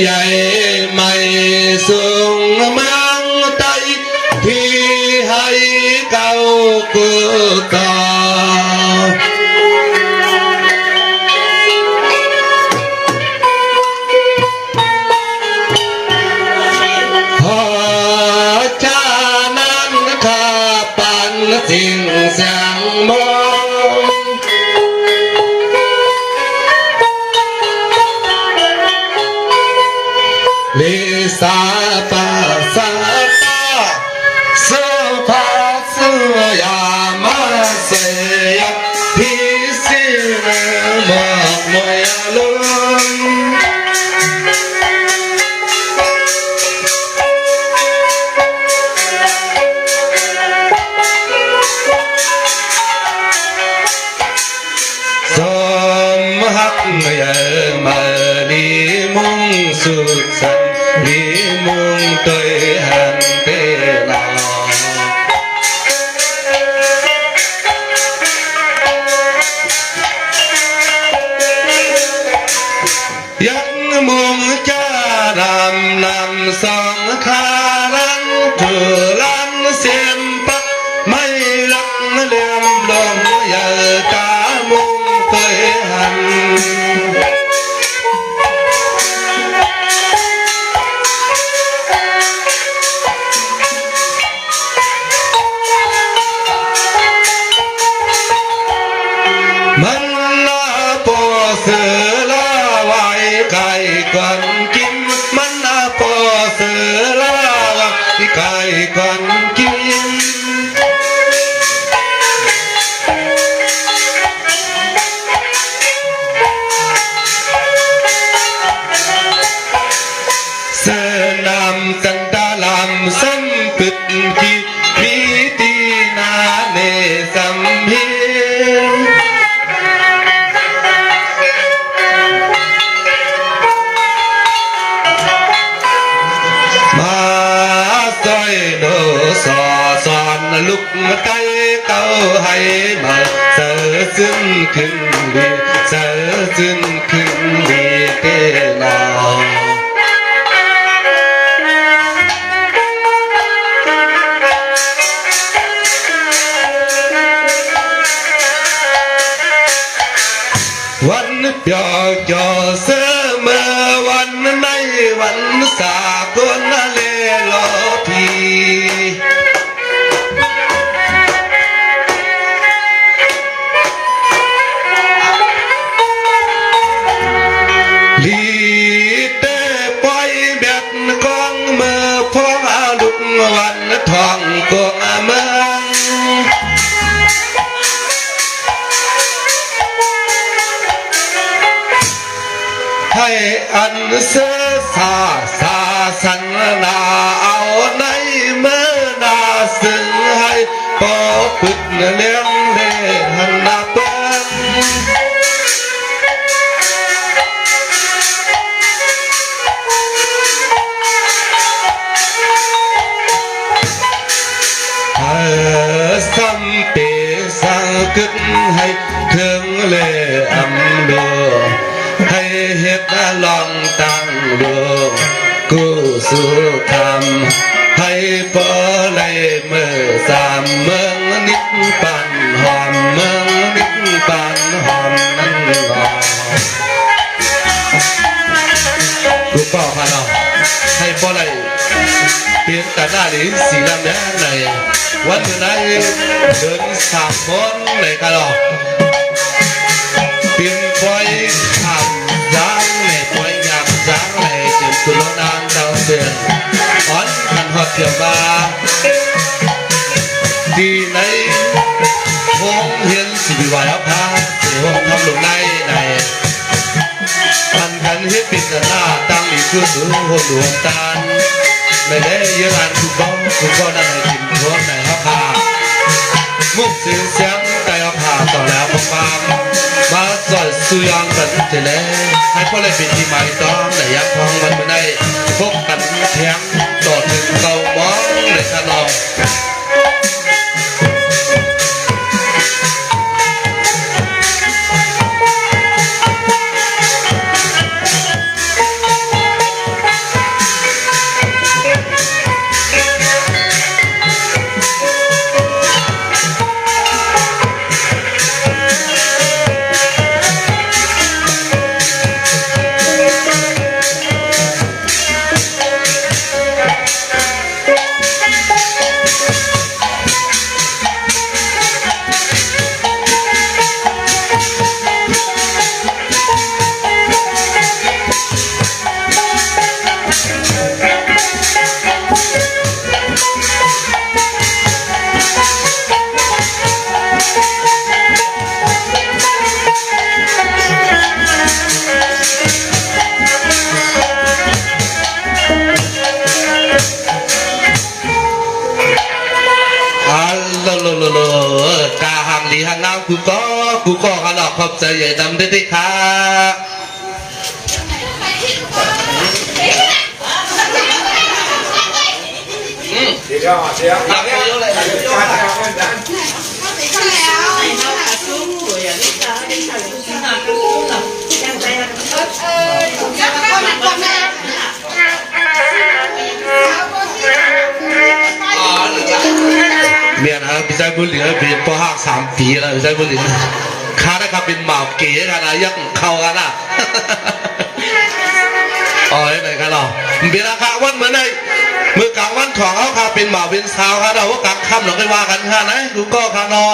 ใหญ่ไม่สูงเมืองไทยที่ให้เก่ากูต่อสิ่งเสียงมองลิสาปาสาปาสุภาสุยามาเสียที่สิเมมอกมวยลุนmà đi mong sự sanh đi mong tới hàng thế nào giấc mong cha làm song kha lăng thừa lăng xem bắc mây lắc liềm lòng giờ cả mong tới hàng còn kim mắn po sơ la cài còn kim sơ nam tân ta làm sân cực kỳ mỹ tì na nề sầm hiên sò son lúc tay câu hay mà sợ dưng khinh đi sợ dưng khinh đi thế nàoวันเปียวcho sơ mơวันnayวันxa con lê lo thìวันทองกวงเมืองให้อันเสือสาสันนาเอาในเมื่อนาซึ่งให้ปอพึกเลี้ยงเล่หันนาเปิ้ลซ้ำเปสังกึศให้ถึงเล่อำดูให้เฮ็ดลองตั้งดูกูสู้ทำให้พอในเมื่อสามเมืองนิดปันหอมเมืองนิดปันหอมนั่นหอมกูเป่าพาเราให้พอในเปลี่ยนแต่หน้าหรือสีดำแดงในวันนี้เดินสามคนในกะหล่อเปลี่ยนปล่อยขับจ้างในปล่อยหยาบจ้างในเจ็บตุลนางดาวเสียงอ่อนกันหอดเกี่ยวมาดีในวงเฮียนสิบิวายพาเสียวงทำหลุมในมันกันเฮ็ดปิดหน้าตั้งอีกคือสูงหัวหลวงตาลไม่ได้เยอะอันคุณก็นั่นให้กินทั่วในห้าผามุกเสียงเสียงแต่ห้าผาต่อแล้วประมาณมาสอดสุยังกันเสร็จแล้วให้พ่อเลยเป็นที่หมายต้องในยักษ์ทองมันไม่ได้พบกันเทียงต่อถึงเก่ามองในขนม กูก็ขนาดขอบใจใหญ่ดำได้ที่ค่ะเมียนะพี่ชายบุญเหลือเป็นปห้า3 ปีแล้วพี่ชายบุญเหลือข้าได้ครับเป็นหมาเก๋กันนะยังเข้ากันนะอ๋อไหนกันหรอเป็นราคาวันเหมือนไงมือกลางวันของเขาค่ะเป็นหมาเป็นสาวค่ะเราว่ากลางค่ำเราไปว่ากันค่ะนะกูก็ค่ะนอ